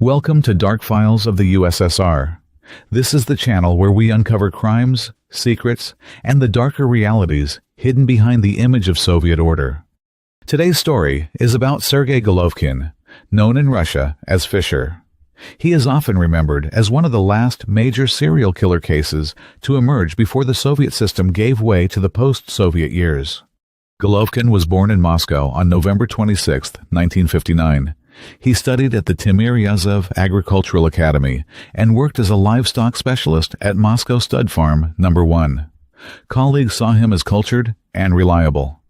Welcome to Dark Files of the USSR. This is the channel where we uncover crimes, secrets, and the darker realities hidden behind the image of Soviet order. Today's story is about Sergey Golovkin, known in Russia as Fisher. He is often remembered as one of the last major serial killer cases to emerge before the Soviet system gave way to the post-Soviet years. Golovkin was born in Moscow on November 26, 1959. He studied at the Timiryazev Agricultural Academy and worked as a livestock specialist at Moscow Stud Farm No. 1. Colleagues saw him as cultured and reliable.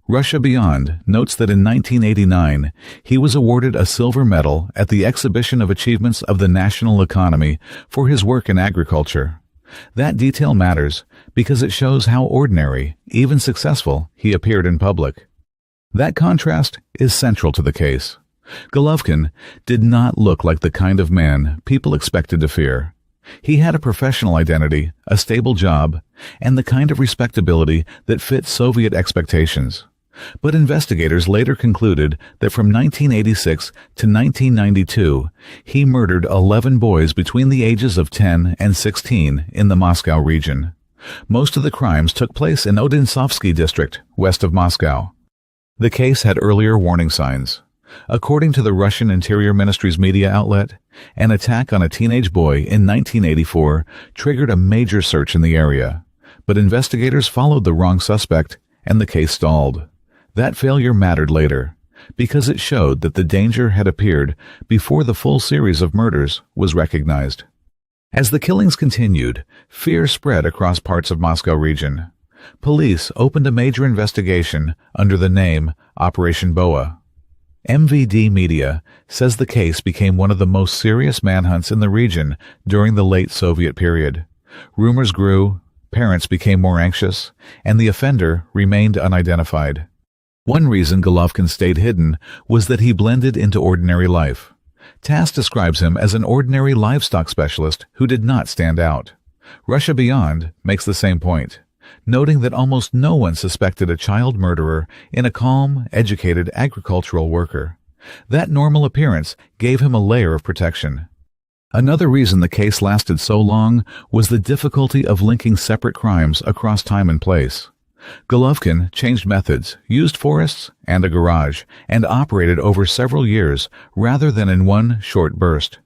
Russia Beyond notes that in 1989, he was awarded a silver medal at the Exhibition of Achievements of the National Economy for his work in agriculture. That detail matters because it shows how ordinary, even successful, he appeared in public. That contrast is central to the case. Golovkin did not look like the kind of man people expected to fear. He had a professional identity, a stable job, and the kind of respectability that fit Soviet expectations. But investigators later concluded that from 1986 to 1992, he murdered 11 boys between the ages of 10 and 16 in the Moscow region. Most of the crimes took place in Odintsovsky district, west of Moscow. The case had earlier warning signs. According to the Russian Interior Ministry's media outlet, an attack on a teenage boy in 1984 triggered a major search in the area. But investigators followed the wrong suspect, and the case stalled. That failure mattered later, because it showed that the danger had appeared before the full series of murders was recognized. As the killings continued, fear spread across parts of Moscow region. Police opened a major investigation under the name Operation Boa. MVD Media says the case became one of the most serious manhunts in the region during the late Soviet period. Rumors grew, parents became more anxious, and the offender remained unidentified. One reason Golovkin stayed hidden was that he blended into ordinary life. TASS describes him as an ordinary livestock specialist who did not stand out. Russia Beyond makes the same point, noting that almost no one suspected a child murderer in a calm, educated agricultural worker. That normal appearance gave him a layer of protection. Another reason the case lasted so long was the difficulty of linking separate crimes across time and place. Golovkin changed methods, used forests and a garage, and operated over several years rather than in one short burst.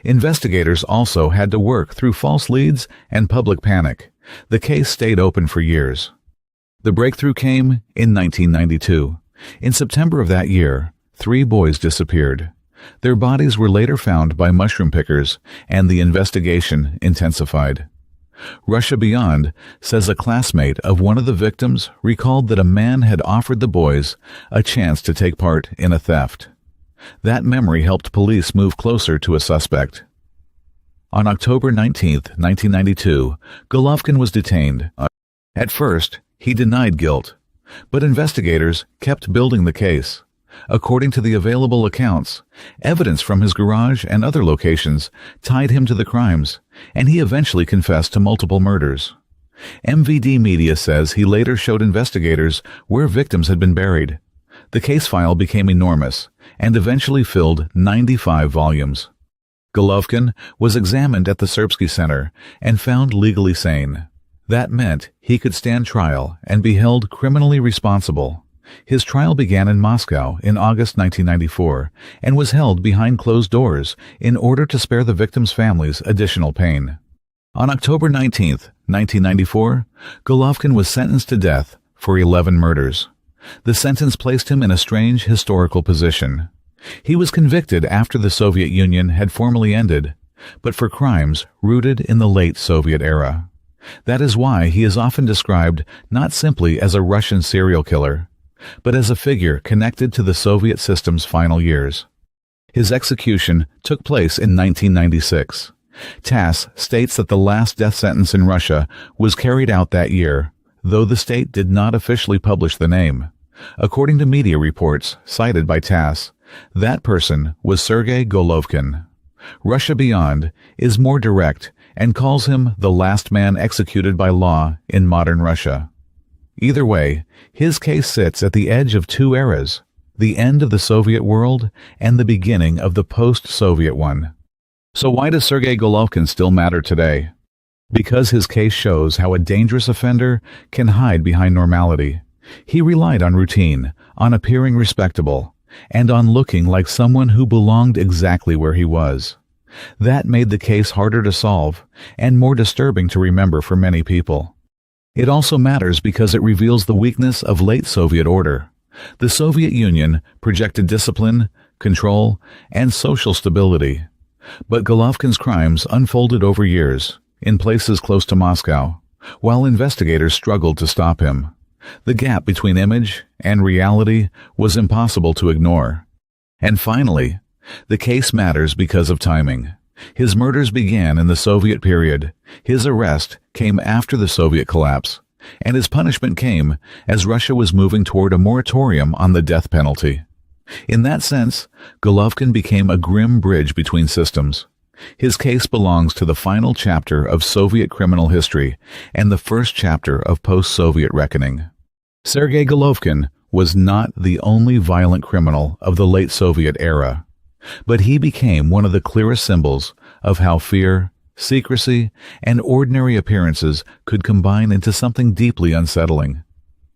Investigators also had to work through false leads and public panic. The case stayed open for years. The breakthrough came in 1992. In September of that year, 3 boys disappeared. Their bodies were later found by mushroom pickers, and the investigation intensified. Russia Beyond says a classmate of one of the victims recalled that a man had offered the boys a chance to take part in a theft. That memory helped police move closer to a suspect. On October 19, 1992, Golovkin was detained. At first, he denied guilt, but investigators kept building the case. According to the available accounts, evidence from his garage and other locations tied him to the crimes, and he eventually confessed to multiple murders. MVD Media says he later showed investigators where victims had been buried. The case file became enormous and eventually filled 95 volumes. Golovkin was examined at the Serbsky Center and found legally sane. That meant he could stand trial and be held criminally responsible. His trial began in Moscow in August 1994 and was held behind closed doors in order to spare the victims' families additional pain. On October 19, 1994, Golovkin was sentenced to death for 11 murders. The sentence placed him in a strange historical position. He was convicted after the Soviet Union had formally ended, but for crimes rooted in the late Soviet era. That is why he is often described not simply as a Russian serial killer, but as a figure connected to the Soviet system's final years. His execution took place in 1996. TASS states that the last death sentence in Russia was carried out that year, though the state did not officially publish the name. According to media reports cited by TASS, that person was Sergey Golovkin. Russia Beyond is more direct and calls him the last man executed by law in modern Russia. Either way, his case sits at the edge of 2 eras, the end of the Soviet world and the beginning of the post-Soviet one. So why does Sergey Golovkin still matter today? Because his case shows how a dangerous offender can hide behind normality. He relied on routine, on appearing respectable, and on looking like someone who belonged exactly where he was. That made the case harder to solve and more disturbing to remember for many people. It also matters because it reveals the weakness of late Soviet order. The Soviet Union projected discipline, control, and social stability. But Golovkin's crimes unfolded over years, in places close to Moscow, while investigators struggled to stop him. The gap between image and reality was impossible to ignore. And finally, the case matters because of timing. His murders began in the Soviet period, his arrest came after the Soviet collapse, and his punishment came as Russia was moving toward a moratorium on the death penalty. In that sense, Golovkin became a grim bridge between systems. His case belongs to the final chapter of Soviet criminal history and the first chapter of post-Soviet reckoning. Sergey Golovkin was not the only violent criminal of the late Soviet era, but he became one of the clearest symbols of how fear, secrecy, and ordinary appearances could combine into something deeply unsettling.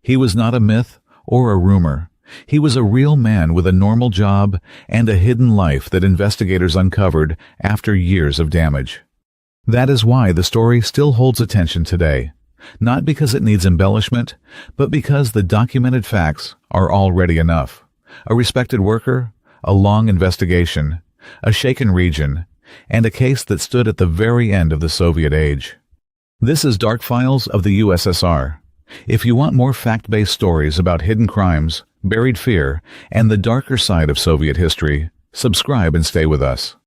He was not a myth or a rumor. He was a real man with a normal job and a hidden life that investigators uncovered after years of damage. That is why the story still holds attention today, not because it needs embellishment, but because the documented facts are already enough. A respected worker, a long investigation, a shaken region, and a case that stood at the very end of the Soviet age. This is Dark Files of the USSR. If you want more fact-based stories about hidden crimes, buried fear, and the darker side of Soviet history, subscribe and stay with us.